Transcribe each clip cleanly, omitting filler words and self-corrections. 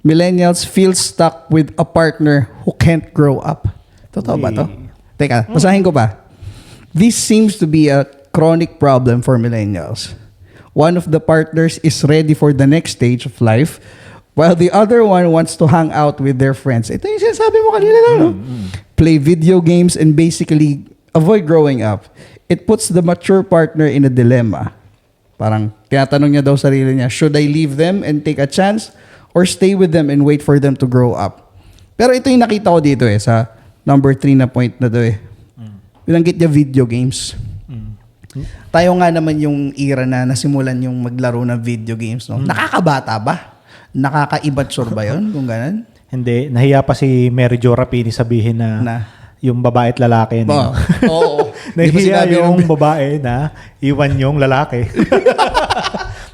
millennials feel stuck with a partner who can't grow up. Totoo ba to? Teka, basahin ko pa. This seems to be a chronic problem for millennials. One of the partners is ready for the next stage of life, while the other one wants to hang out with their friends. Ito yung sinasabi mo kanina lang, no? Play video games and basically avoid growing up. It puts the mature partner in a dilemma. Parang tinatanong niya daw sarili niya, should I leave them and take a chance or stay with them and wait for them to grow up? Pero ito yung nakita ko dito sa number 3 na point na to Binanggit niya video games. Tayo nga naman yung era na nasimulan yung maglaro ng video games. No? Nakakabata ba? Nakaka-immature ba yun kung ganun? Hindi. Nahiya pa si Mary Jo Rapini sabihin na yung babae at lalaki. Oo. Nahiya yung babae na iwan yung lalaki.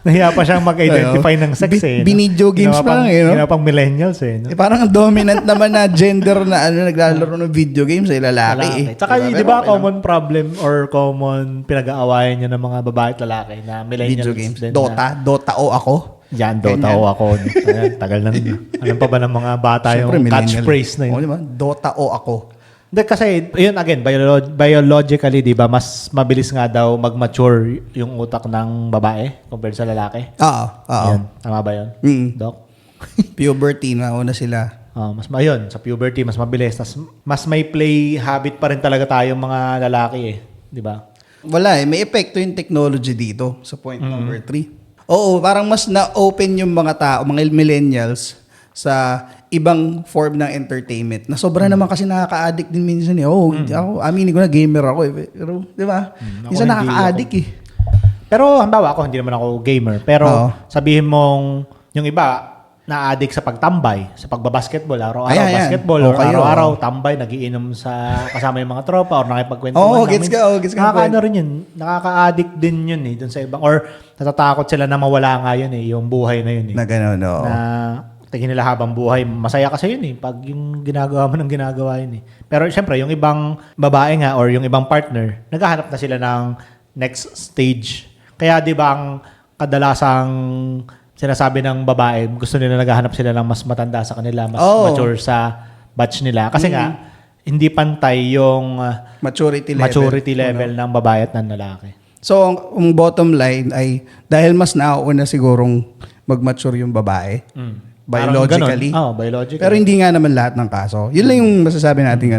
Nahiya pa siyang mag-identify ng sex Binidyo games pa lang no? Ginawa pang millennials no? Parang ang dominant naman na gender na naglalaro ng video games ay lalaki. Tsaka di ba common problem or common pinag-aawayan niya ng mga babae at lalaki na millennials. Video games. Dota o ako. Yan, Dota o ako. Ayan, tagal na nun. Alam pa ba ng mga bata yung catchphrase na yun? Diba? Dota o ako. Hindi kasi, yun again, biologically, di ba, mas mabilis nga daw mag-mature yung utak ng babae compared sa lalaki. Oo. Yan, tama ba yun? Doc? Puberty, nauna sila. Sa puberty, mas mabilis. Mas may play habit pa rin talaga tayong mga lalaki di ba? Wala may epekto yung technology dito sa point number 3. Oo, parang mas na-open yung mga tao, mga millennials sa ibang form ng entertainment. Na sobra naman kasi nakaka-addict din minsan ako, aminin ko na gamer ako Pero, di ba? Minsan nakaka-addict Pero, halimbawa ako, hindi naman ako gamer. Pero, sabihin mong, yung iba, na-addict sa pagtambay, sa pagbabasketball, araw-araw basketball, or araw-araw tambay, nagiinom sa kasama yung mga tropa, or nakipagkwentuhan. Gets ka. Nakaka-ano rin yun. Nakaka-addict din yun dun sa ibang, or natatakot sila na mawala nga yun yung buhay na yun Na gano'n, Na tingin nila habang buhay, masaya kasi yun pag yung ginagawa mo ng ginagawa yun Pero syempre, yung ibang babae nga or yung ibang partner, naghahanap na sila ng next stage. Kaya di ba ang kadalasang sinasabi ng babae, gusto nila naghahanap sila ng mas matanda sa kanila, mas mature sa batch nila. Kasi nga, hindi pantay yung maturity level ng babae at ng lalaki. So, ang bottom line ay dahil mas nauuna sigurong mag-mature yung babae, biologically. Biologically. Pero hindi nga naman lahat ng kaso. Yun lang yung masasabi nating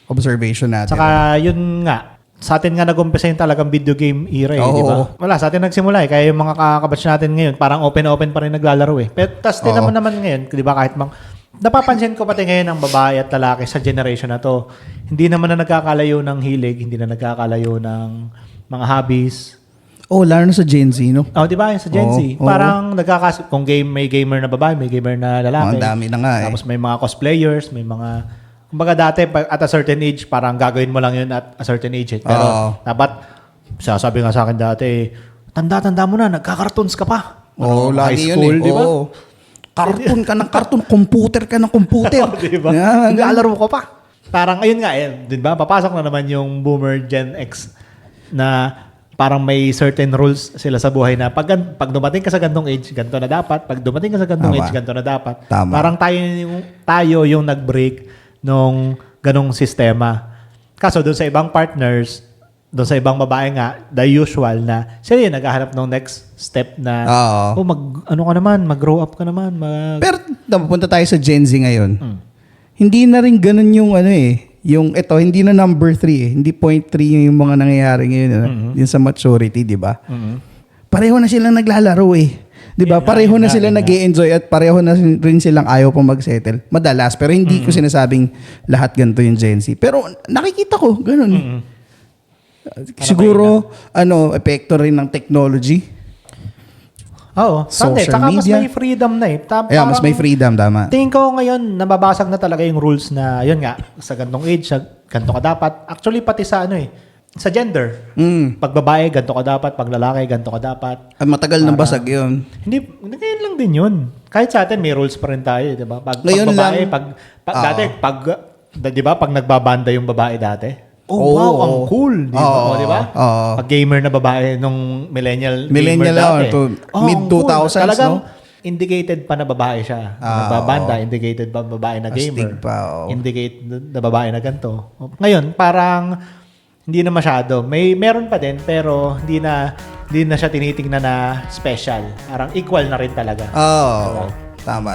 observation natin. Saka yun nga, sa atin nga nag-umpisa yung talagang video game era di ba? Wala, sa atin nagsimula Kaya yung mga kakabatch natin ngayon, parang open pa rin naglalaro Pero tas din naman ngayon, di ba kahit napapansin ko pati ngayon ang babae at lalaki sa generation na to, hindi naman na nagkakalayo ng hilig, hindi na nagkakalayo ng mga hobbies. Lalo na sa Gen Z, no? Di ba? Sa Gen Z. Parang kung may gamer na babae, may gamer na lalaki. Ang dami na nga Tapos may mga cosplayers, may mga... Kumbaga dati, at a certain age, parang gagawin mo lang yun at a certain age. Pero dapat, sasabi nga sa akin dati, tanda-tanda mo na, nagka-cartoons ka pa. Lagi high school, yun di ba? Cartoon ka ng cartoon, computer ka ng computer. Di ba? Naglalaro ka pa. Parang, ayun nga, di ba? Papasok na naman yung boomer Gen X na parang may certain rules sila sa buhay na pag dumating ka sa gantong age, ganito na dapat. Pag dumating ka sa gantong age, ganito na dapat. Tama. Parang tayo yung nag-break nung ganong sistema. Kaso doon sa ibang partners, doon sa ibang babae nga, the usual na sila yung naghahanap ng next step na mag-grow up ka naman. Pero punta tayo sa Gen Z ngayon. Hindi na rin ganun yung yung hindi na number 3 Hindi point 3 yung mga nangyayari ngayon yung sa maturity, di ba? Pareho na silang naglalaro di ba? Pareho na sila nag-e-enjoy at pareho na rin silang ayaw pa mag-settle. Madalas, pero hindi ko sinasabing lahat ganito yung Gen Z. Pero nakikita ko, ganun. Siguro, epekto rin ng technology. Social media. Mas may freedom na mas may freedom, tama. Tingin ko ngayon, nababasag na talaga yung rules na, yun nga, sa gantong age, ganito ka dapat. Actually, pati sa sa gender. Pag babae, ganito ka dapat. Pag lalaki, ganito ka dapat. At matagal nang basag yun. Hindi, ngayon lang din yun. Kahit sa atin, may rules pa rin tayo, di ba? Pag ngayon babae, dati, di ba, pag nagbabanda yung babae dati, wow, ang cool. Di ba? Pag gamer na babae nung millennial gamer dati. Mid-2000s, talagang, indicated pa na babae siya. Ah, Nagbabanda, indicated pa babae na gamer. Astig pa, oo. Indicate na babae na ganito. Ngayon, parang hindi na masyado. Meron pa din, pero hindi na siya tinitingnan na special. Parang equal na rin talaga. Oo. Tama.